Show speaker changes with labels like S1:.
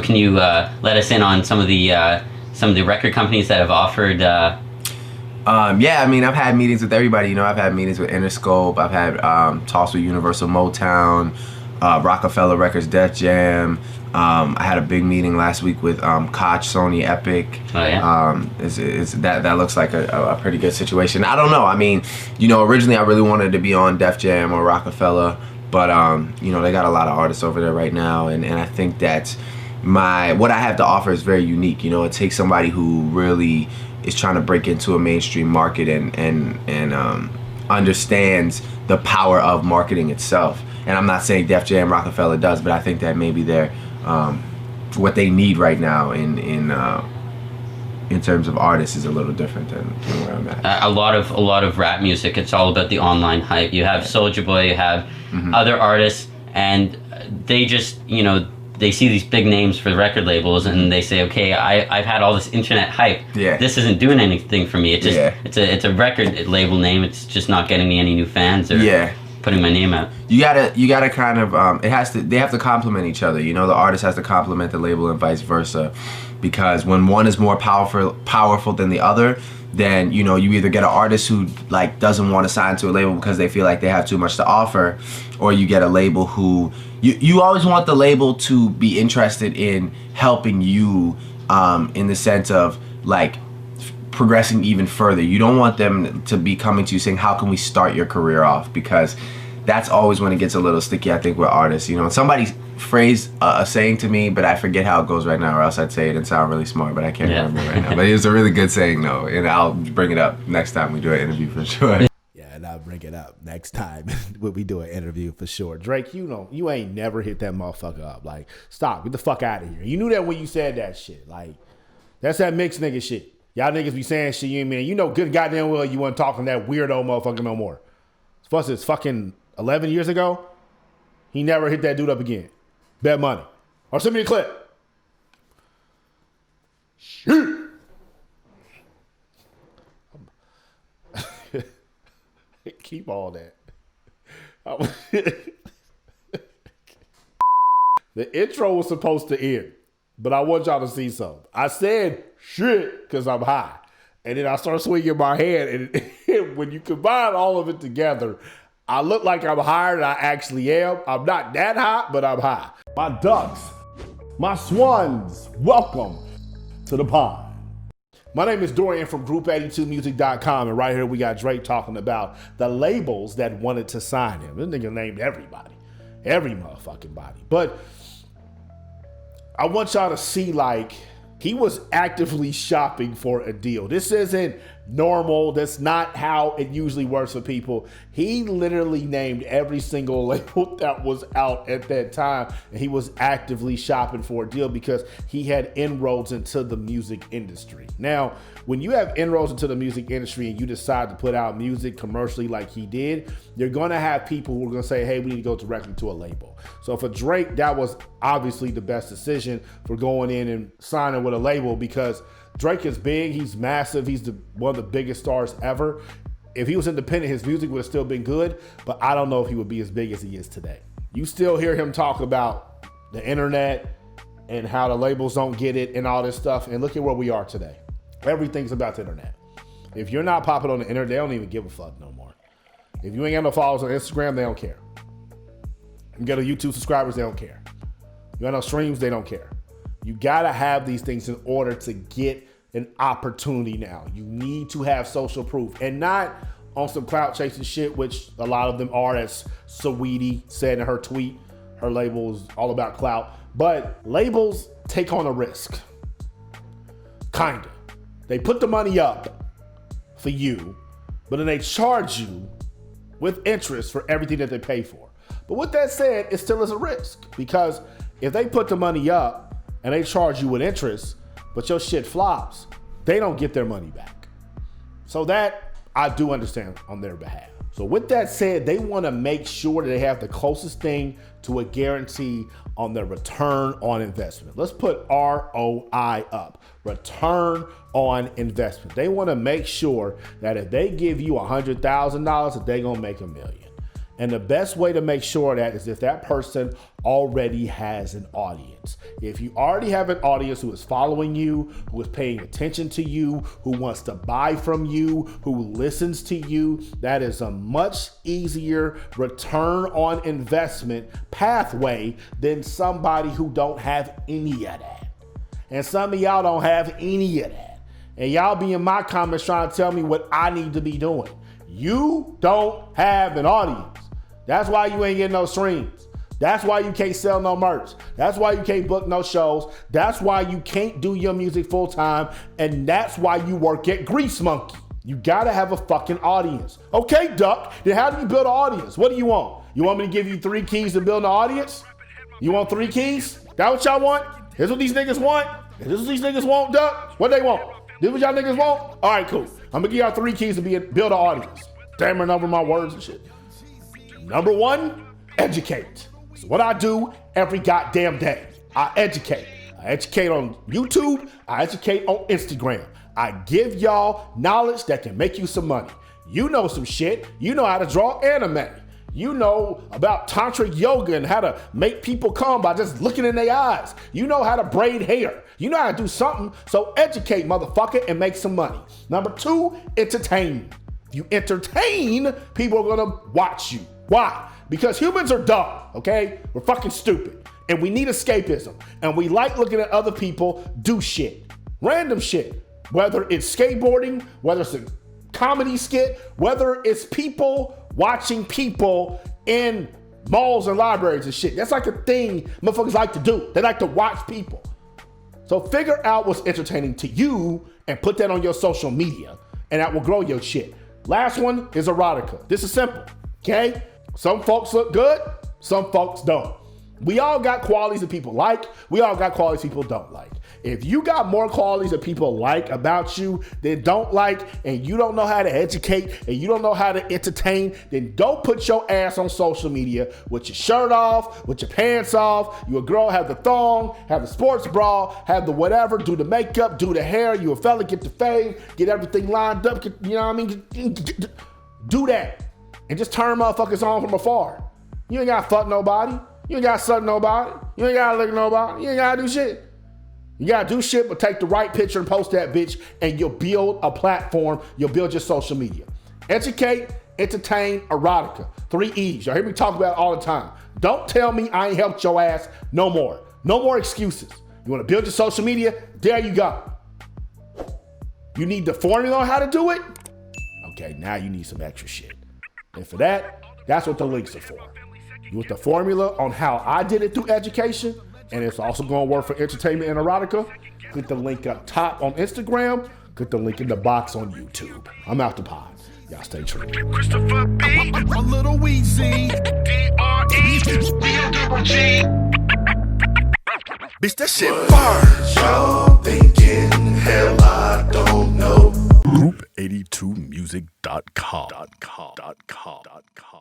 S1: Can you let us in on some of the record companies that have offered?
S2: Yeah, I mean, I've had meetings with everybody. You know, I've had meetings with Interscope. I've had talks with Universal Motown, Rockefeller Records, Def Jam. I had a big meeting last week with Koch, Sony, Epic.
S1: Oh yeah.
S2: That looks like a pretty good situation. I don't know. I mean, you know, originally I really wanted to be on Def Jam or Rockefeller, but you know, they got a lot of artists over there right now, and I think that what I have to offer is very unique. You know, it takes somebody who really is trying to break into a mainstream market and understands the power of marketing itself. And I'm not saying Def Jam Rockefeller does, but I think that maybe they're what they need right now in terms of artists is a little different than where I'm at.
S1: A lot of rap music, it's all about the online hype. You have Soulja Boy, you have other artists, and they just, you know, they see these big names for the record labels and they say, okay, I've had all this internet hype.
S2: Yeah.
S1: This isn't doing anything for me. It just it's a record label name. It's just not getting me any new fans or putting my name out.
S2: You gotta kind of they have to complement each other. You know, the artist has to complement the label and vice versa, because when one is more powerful than the other, then, you know, you either get an artist who like doesn't want to sign to a label because they feel like they have too much to offer, or you get a label who you always want the label to be interested in helping you in the sense of like progressing even further. You don't want them to be coming to you saying, how can we start your career off? Because that's always when it gets a little sticky, I think, with artists. You know, somebody phrased a saying to me, but I forget how it goes right now, or else I'd say it and sound really smart, but I can't remember right now. But it was a really good saying, though, and I'll bring it up next time we do an interview for sure.
S3: Yeah, and I'll bring it up next time when we do an interview for sure. Drake, you ain't never hit that motherfucker up. Like, stop, get the fuck out of here. You knew that when you said that shit. Like, that's that mixed nigga shit. Y'all niggas be saying shit you ain't mean. You know good goddamn well you wasn't talking to that weirdo motherfucker no more. Plus, it's fucking 11 years ago. He never hit that dude up again. Bet money. Or send me a clip. Shit. Keep all that. The intro was supposed to end, but I want y'all to see something. I said shit because I'm high. And then I start swinging my hand, and when you combine all of it together, I look like I'm higher than I actually am. I'm not that high, but I'm high. My ducks, my swans, welcome to the pond. My name is Dorian from Group82Music.com, and right here we got Drake talking about the labels that wanted to sign him. This nigga named everybody, every motherfucking body. But I want y'all to see, like, he was actively shopping for a deal. This isn't normal. That's not how it usually works for people. He literally named every single label that was out at that time, and he was actively shopping for a deal because he had inroads into the music industry. Now, when you have inroads into the music industry and you decide to put out music commercially like he did, you're gonna have people who are gonna say, hey, we need to go directly to a label. So for Drake, that was obviously the best decision for going in and signing with a label, because Drake is big, he's massive, he's one of the biggest stars ever. If he was independent, his music would have still been good, but I don't know if he would be as big as he is today. You still hear him talk about the internet and how the labels don't get it and all this stuff, and look at where we are today. Everything's about the internet. If you're not popping on the internet, they don't even give a fuck no more. If you ain't got no followers on Instagram, they don't care. You got no YouTube subscribers, they don't care. You got no streams, they don't care. You gotta have these things in order to get an opportunity now. You need to have social proof, and not on some clout chasing shit, which a lot of them are, as Saweetie said in her tweet. Her label is all about clout, but labels take on a risk. Kinda. They put the money up for you, but then they charge you with interest for everything that they pay for. But with that said, it still is a risk, because if they put the money up and they charge you with interest, but your shit flops, they don't get their money back. So that I do understand on their behalf. So with that said, they want to make sure that they have the closest thing to a guarantee on their return on investment. Let's put ROI up, return on investment. They want to make sure that if they give you $100,000, that they're going to make $1 million. And the best way to make sure of that is if that person already has an audience. If you already have an audience who is following you, who is paying attention to you, who wants to buy from you, who listens to you, that is a much easier return on investment pathway than somebody who don't have any of that. And some of y'all don't have any of that. And y'all be in my comments trying to tell me what I need to be doing. You don't have an audience. That's why you ain't getting no streams. That's why you can't sell no merch. That's why you can't book no shows. That's why you can't do your music full time. And that's why you work at Grease Monkey. You gotta have a fucking audience. Okay, Duck, then how do you build an audience? What do you want? You want me to give you 3 keys to build an audience? You want 3 keys? That what y'all want? Here's what these niggas want. This is what these niggas want, Duck. What they want? This what y'all niggas want? All right, cool. I'm gonna give y'all 3 keys to build an audience. Stammering over my words and shit. Number 1, educate. It's what I do every goddamn day. I educate. I educate on YouTube. I educate on Instagram. I give y'all knowledge that can make you some money. You know some shit. You know how to draw anime. You know about tantric yoga and how to make people come by just looking in their eyes. You know how to braid hair. You know how to do something. So educate, motherfucker, and make some money. Number 2, entertain. If you entertain, people are gonna watch you. Why? Because humans are dumb, okay? We're fucking stupid. And we need escapism. And we like looking at other people do shit. Random shit. Whether it's skateboarding, whether it's a comedy skit, whether it's people watching people in malls and libraries and shit. That's like a thing motherfuckers like to do. They like to watch people. So figure out what's entertaining to you and put that on your social media, and that will grow your shit. Last one is erotica. This is simple, okay? Some folks look good, some folks don't. We all got qualities that people like. We all got qualities people don't like. If you got more qualities that people like about you than don't like, and you don't know how to educate, and you don't know how to entertain, then don't put your ass on social media with your shirt off, with your pants off. You a girl, have the thong, have the sports bra, have the whatever, do the makeup, do the hair. You a fella, get the fade, get everything lined up, you know what I mean? Do that. And just turn motherfuckers on from afar. You ain't gotta fuck nobody. You ain't gotta suck nobody. You ain't gotta lick nobody. You ain't gotta do shit. You gotta do shit, but take the right picture and post that bitch, and you'll build a platform. You'll build your social media. Educate, entertain, erotica. 3 E's. Y'all hear me talk about it all the time. Don't tell me I ain't helped your ass no more. No more excuses. You wanna build your social media? There you go. You need the formula on how to do it? Okay, now you need some extra shit. And for that, that's what the links are for. You want the formula on how I did it through education, and it's also going to work for entertainment and erotica? Click the link up top on Instagram. Click the link in the box on YouTube. I'm out the pod. Y'all stay true.
S4: Christopher B. A little Weezy. D.R.E. D.O.G. Bitch, that shit fire.
S5: Y'all thinking, hell, I don't know.
S4: Group82music.com.